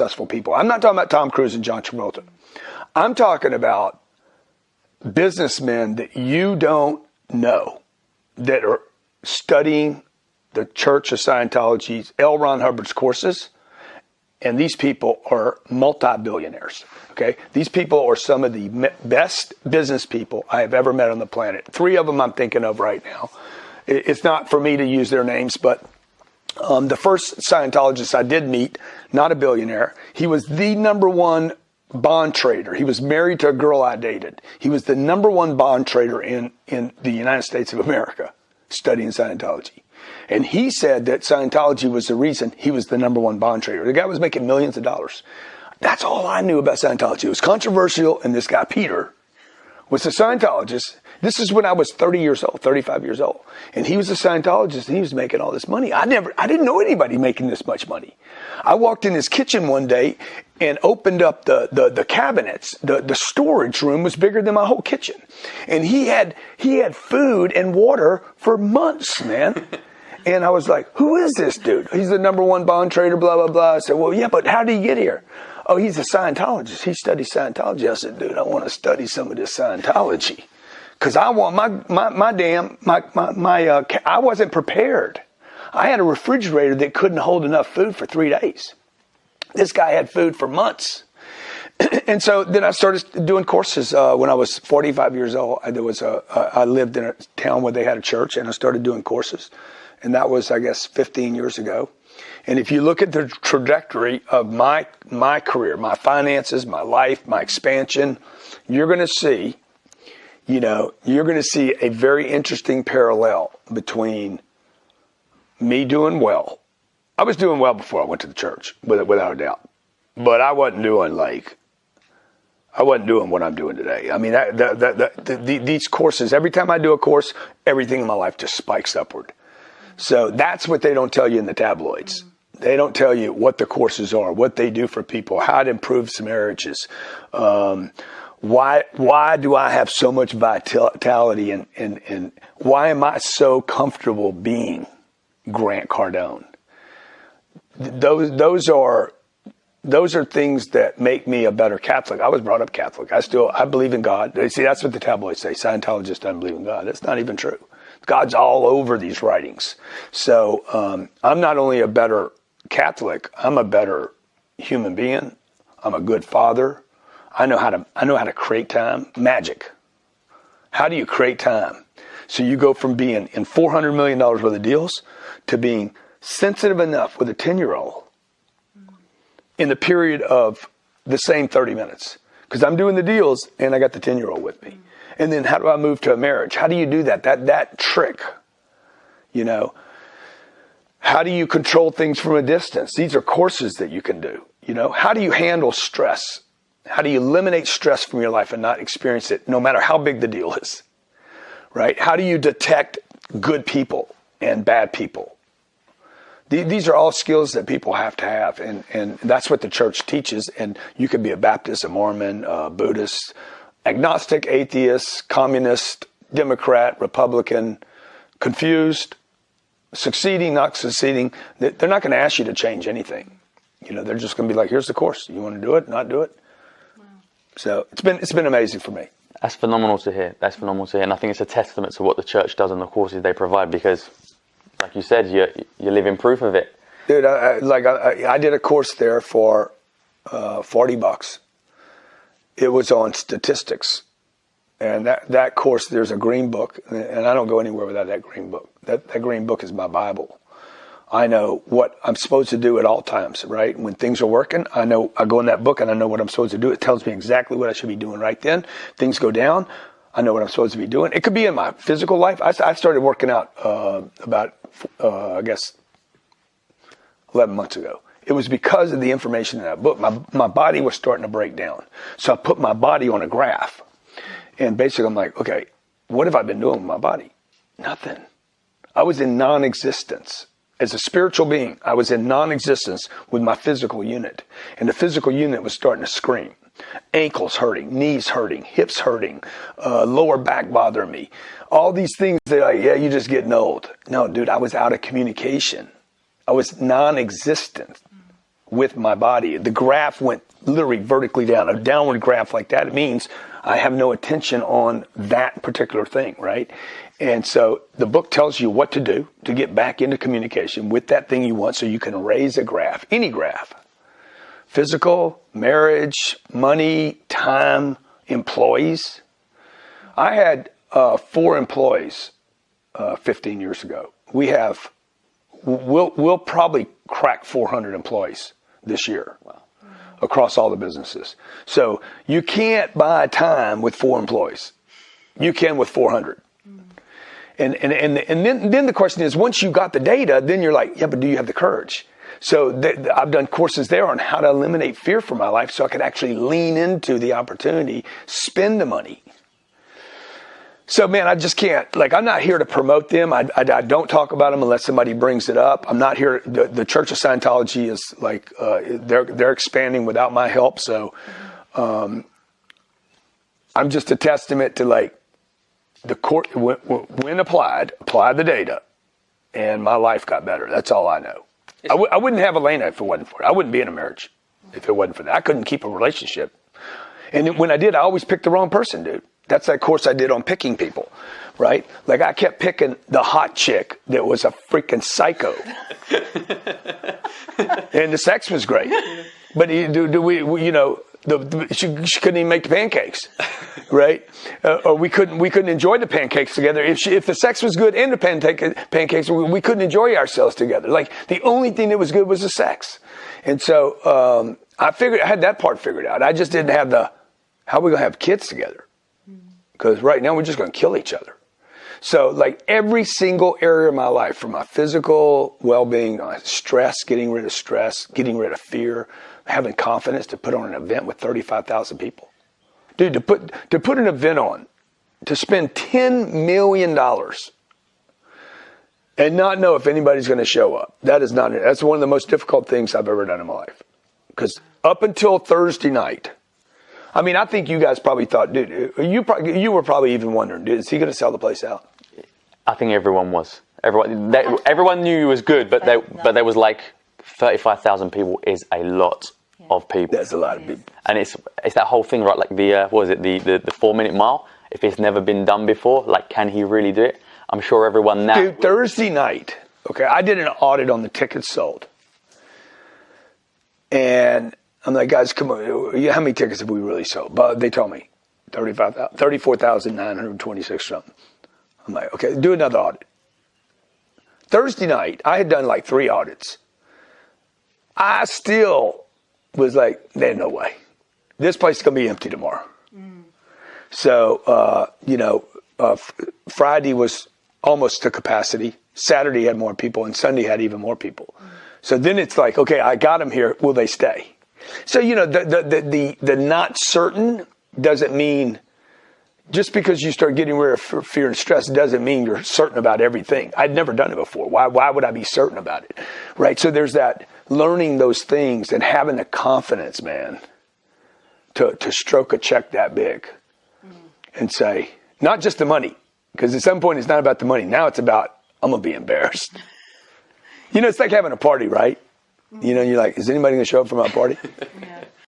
successful people. I'm not talking about Tom Cruise and John Travolta. I'm talking about businessmen that you don't know that are studying the Church of Scientology's L. Ron Hubbard's courses. And these people are multi-billionaires, okay? These people are some of the best business people I have ever met on the planet. 3 of them I'm thinking of right now. It's not for me to use their names, but the first Scientologist I did meet, not a billionaire, he was the #1 bond trader. He was married to a girl I dated. He was the #1 bond trader in the United States of America, studying Scientology. And he said that Scientology was the reason he was the #1 bond trader. The guy was making millions of dollars. That's all I knew about Scientology. It was controversial, and this guy, Peter, was a Scientologist. This is when I was 30 years old, 35 years old. And he was a Scientologist, and he was making all this money. I didn't know anybody making this much money. I walked in his kitchen one day and opened up the cabinets. The storage room was bigger than my whole kitchen. And he had food and water for months, man. And I was like, who is this dude? He's the #1 bond trader, blah, blah, blah. I said, well, yeah, but how did he get here? Oh, he's a Scientologist. He studies Scientology. I said, dude, I want to study some of this Scientology. Because I want I wasn't prepared. I had a refrigerator that couldn't hold enough food for 3 days. This guy had food for months. And so then I started doing courses when I was 45 years old. I lived in a town where they had a church, and I started doing courses. And that was, I guess, 15 years ago. And if you look at the trajectory of my career, my finances, my life, my expansion, you're going to see, a very interesting parallel between me doing well. I was doing well before I went to the church, without a doubt. But I wasn't doing what I'm doing today. I mean, these courses, every time I do a course, everything in my life just spikes upward. So that's what they don't tell you in the tabloids. They don't tell you what the courses are, what they do for people, how it improves marriages. Why do I have so much vitality and why am I so comfortable being Grant Cardone? Those are things that make me a better Catholic. I was brought up Catholic. I believe in God. See, that's what the tabloids say. Scientologists don't believe in God. That's not even true. God's all over these writings. So I'm not only a better Catholic, I'm a better human being. I'm a good father. I know how to create time. Magic. How do you create time? So you go from being in $400 million worth of deals to being sensitive enough with a 10-year-old in the period of the same 30 minutes. Because I'm doing the deals and I got the 10-year-old with me. And then how do I move to a marriage? How do you do that? That trick, How do you control things from a distance? These are courses that you can do, How do you handle stress? How do you eliminate stress from your life and not experience it, no matter how big the deal is, right? How do you detect good people and bad people? These are all skills that people have to have, and that's what the church teaches. And you could be a Baptist, a Mormon, a Buddhist, agnostic, atheist, communist, Democrat, Republican, confused, succeeding, not succeeding. They're not going to ask you to change anything. They're just going to be like, here's the course. You want to do it, not do it? Wow. So it's been amazing for me. That's phenomenal to hear. And I think it's a testament to what the church does and the courses they provide, because like you said, you're living proof of it. Dude, I did a course there for $40. It was on statistics. And that course, there's a green book, and I don't go anywhere without that green book. That green book is my Bible. I know what I'm supposed to do at all times, right? When things are working, I go in that book and I know what I'm supposed to do. It tells me exactly what I should be doing right then. Things go down, I know what I'm supposed to be doing. It could be in my physical life. I started working out about 11 months ago. It was because of the information in that book. My body was starting to break down. So I put my body on a graph. And basically I'm like, okay, what have I been doing with my body? Nothing. I was in non-existence. As a spiritual being, I was in non-existence with my physical unit. And the physical unit was starting to scream. Ankles hurting, knees hurting, hips hurting, lower back bothering me. All these things that you're just getting old. No, dude, I was out of communication. I was non-existent with my body. The graph went literally vertically down. A downward graph like that, it means I have no attention on that particular thing, right? And so the book tells you what to do to get back into communication with that thing you want so you can raise a graph, any graph. Physical, marriage, money, time, employees. I had 4 employees 15 years ago. We'll probably crack 400 employees this year. Wow. Across all the businesses. So you can't buy time with 4 employees. You can with 400. And then the question is, once you got the data, then you're like, yeah, but do you have the courage? So I've done courses there on how to eliminate fear from my life so I could actually lean into the opportunity, spend the money. So, man, I just can't, I'm not here to promote them. I don't talk about them unless somebody brings it up. I'm not here. The Church of Scientology is they're expanding without my help. So I'm just a testament to the court, when applied the data, and my life got better. That's all I know. I wouldn't have Elena if it wasn't for it. I wouldn't be in a marriage if it wasn't for that. I couldn't keep a relationship. And when I did, I always picked the wrong person, dude. That's that course I did on picking people, right? I kept picking the hot chick that was a freaking psycho. And the sex was great. But she couldn't even make the pancakes, right? Or we couldn't enjoy the pancakes together. If the sex was good and the pancakes, we couldn't enjoy ourselves together. The only thing that was good was the sex. And so I had that part figured out. I just didn't have how are we going to have kids together? Because right now we're just going to kill each other. So every single area of my life, from my physical well-being, stress, getting rid of fear, having confidence to put on an event with 35,000 people. Dude, to put an event on, to spend $10 million and not know if anybody's going to show up. That's one of the most difficult things I've ever done in my life. Because up until Thursday night, I think you guys probably thought, dude, you were probably even wondering, dude, is he going to sell the place out? I think everyone was. Everyone knew he was good, but there was 35,000 people is a lot of people. That's a lot of people. And it's that whole thing, right? The 4-minute mile. If it's never been done before, can he really do it? I'm sure everyone now. Dude, Thursday night, okay, I did an audit on the tickets sold. And I'm like, guys, come on, how many tickets have we really sold? But they told me 34,926 something. I'm like, okay, do another audit. Thursday night, I had done 3 audits. I still was like, there's no way. This place is going to be empty tomorrow. So, Friday was almost to capacity. Saturday had more people, and Sunday had even more people. So then it's okay, I got them here. Will they stay? So, the not certain doesn't mean, just because you start getting rid of fear and stress doesn't mean you're certain about everything. I'd never done it before. Why would I be certain about it? Right? So there's that learning those things and having the confidence, man, to stroke a check that big and say, not just the money, because at some point it's not about the money. Now it's about, I'm going to be embarrassed. It's like having a party, right? You're like, is anybody going to show up for my party? Yeah.